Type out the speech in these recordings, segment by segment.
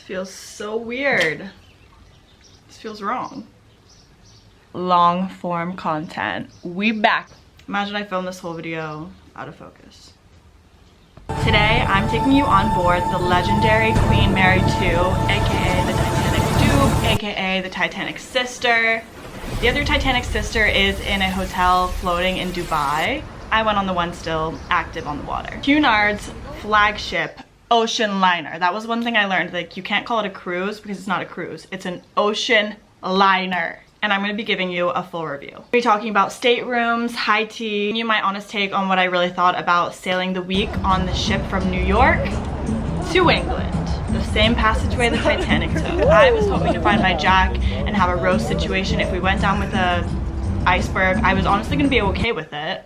Feels so weird. This feels wrong. Long form content. We back. Imagine I filmed this whole video out of focus. Today I'm taking you on board the legendary Queen Mary 2, aka the Titanic dupe, aka the Titanic sister. The other Titanic sister is in a hotel floating in Dubai. I went on the one still active on the water. Cunard's flagship ocean liner. That was one thing I learned. Like, you can't call it a cruise because it's not a cruise. It's an ocean liner. And I'm going to be giving you a full review. We're talking about staterooms, high tea, giving you my honest take on what I really thought about sailing the week on the ship from New York to England. The same passageway the Titanic took. I was hoping to find my Jack and have a roast situation. If we went down with a iceberg, I was honestly going to be okay with it.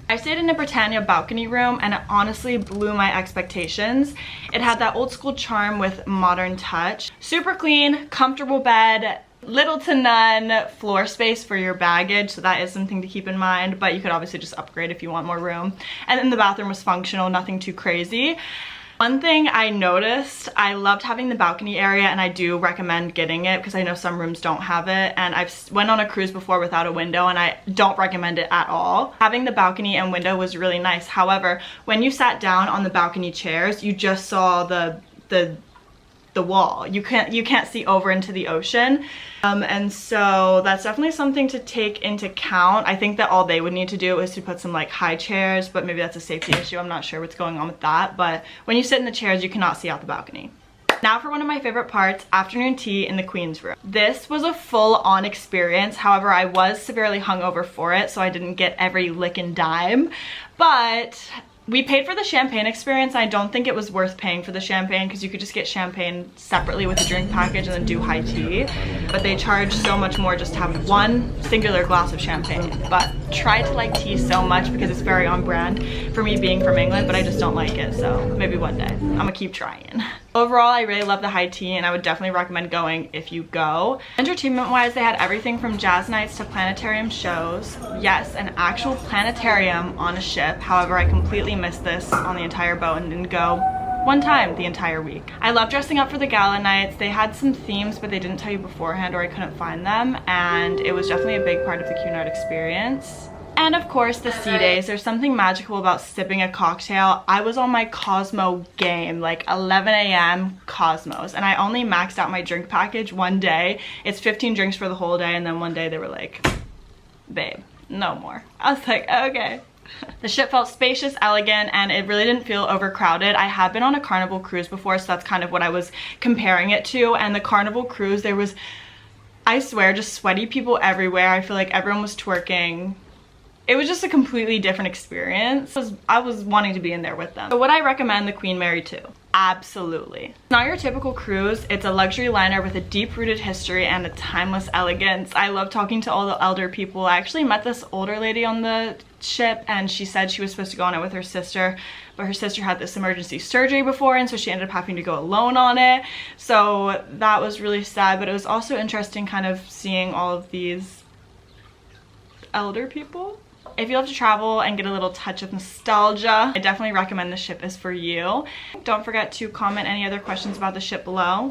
I stayed in a Britannia balcony room and it honestly blew my expectations. It had that old school charm with modern touch. Super clean, comfortable bed, little to none floor space for your baggage, so that is something to keep in mind, but you could obviously just upgrade if you want more room. And then the bathroom was functional, nothing too crazy. One thing I noticed, I loved having the balcony area, and I do recommend getting it because I know some rooms don't have it, and I've went on a cruise before without a window and I don't recommend it at all. Having the balcony and window was really nice. However, when you sat down on the balcony chairs, you just saw the wall. You can't see over into the ocean, and so that's definitely something to take into account. I think that all they would need to do is to put some like high chairs, but maybe that's a safety issue. I'm not sure what's going on with that, but when you sit in the chairs, you cannot see out the balcony. Now for one of my favorite parts, afternoon tea in the Queen's room. This was a full-on experience. However, I was severely hungover for it, so I didn't get every lick and dime, but we paid for the champagne experience. I don't think it was worth paying for the champagne because you could just get champagne separately with a drink package and then do high tea. But they charge so much more just to have one singular glass of champagne. But try to like tea so much because it's very on brand for me being from England, but I just don't like it. So maybe one day. I'm gonna keep trying. Overall, I really love the high tea and I would definitely recommend going if you go. Entertainment wise, they had everything from jazz nights to planetarium shows. Yes, an actual planetarium on a ship. However, I completely missed this on the entire boat and didn't go one time the entire week. I love dressing up for the gala nights. They had some themes, but they didn't tell you beforehand or I couldn't find them, and it was definitely a big part of the Cunard experience. And of course the sea days. There's something magical about sipping a cocktail. I was on my Cosmo game, like 11 a.m. Cosmos, and I only maxed out my drink package one day. It's 15 drinks for the whole day, and then one day they were like, babe, no more. I was like, okay. The ship felt spacious, elegant, and it really didn't feel overcrowded. I have been on a Carnival cruise before, so that's kind of what I was comparing it to, and the Carnival cruise, there was, I swear, just sweaty people everywhere. I feel like everyone was twerking. It was just a completely different experience. I was wanting to be in there with them. So would I recommend the Queen Mary 2? Absolutely. Not your typical cruise. It's a luxury liner with a deep-rooted history and a timeless elegance. I love talking to all the elder people. I actually met this older lady on the ship and she said she was supposed to go on it with her sister, but her sister had this emergency surgery before, and so she ended up having to go alone on it. So that was really sad, but it was also interesting kind of seeing all of these elder people. If you love to travel and get a little touch of nostalgia, I definitely recommend the ship is for you. Don't forget to comment any other questions about the ship below.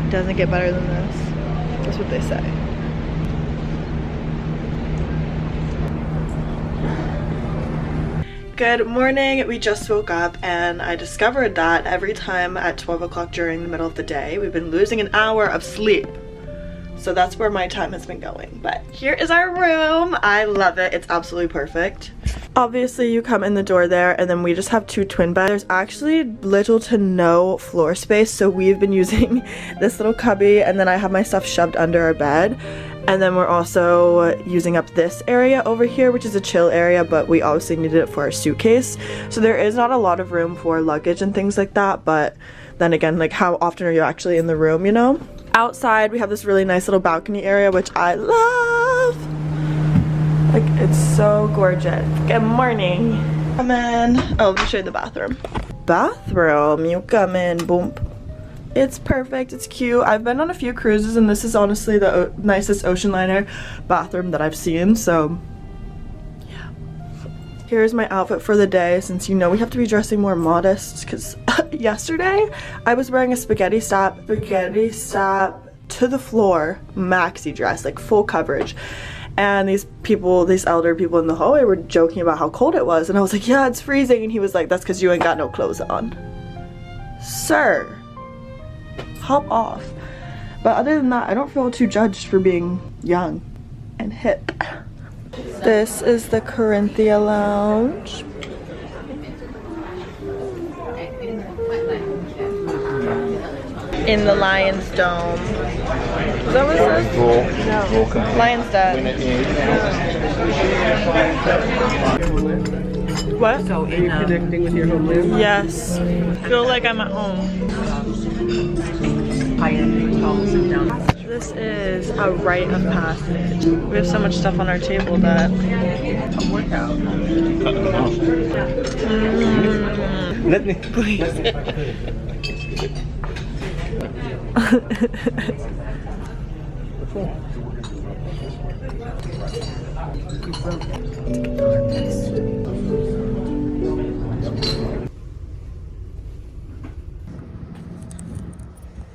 Doesn't get better than this. That's what they say. Good morning. We just woke up and I discovered that every time at 12 o'clock during the middle of the day, we've been losing an hour of sleep. So that's where my time has been going. But here is our room. I love it. It's absolutely perfect. Obviously, you come in the door there and then we just have two twin beds. There's actually little to no floor space, so we've been using this little cubby, and then I have my stuff shoved under our bed. And then we're also using up this area over here, which is a chill area, but we obviously needed it for our suitcase. So there is not a lot of room for luggage and things like that, but then again, like, how often are you actually in the room, you know? Outside, we have this really nice little balcony area, which I love. Like, it's so gorgeous. Good morning. Come in. Oh, let me show you the bathroom. Bathroom, you come in, boom. It's perfect, it's cute. I've been on a few cruises and this is honestly the nicest ocean liner bathroom that I've seen, so yeah. Here's my outfit for the day, since you know we have to be dressing more modest, because yesterday I was wearing a spaghetti strap to the floor maxi dress, like full coverage. And these elder people in the hallway were joking about how cold it was, and I was like, yeah, it's freezing, and he was like, that's because you ain't got no clothes on. Sir, hop off. But other than that, I don't feel too judged for being young and hip. This is the Corinthia Lounge. In the Lion's Dome. Is that what it says? No. Lion's Den. What? So are you connecting with your homeland? Yes. I feel like I'm at home. This is a rite of passage. We have so much stuff on our table that... A workout. Let me... Please.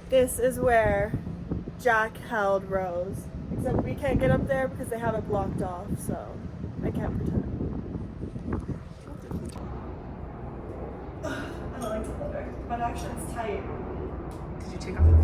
This is where Jack held Rose. Except we can't get up there because they have it blocked off, so I can't pretend. I don't like the leather, but actually it's tight. Did you take off the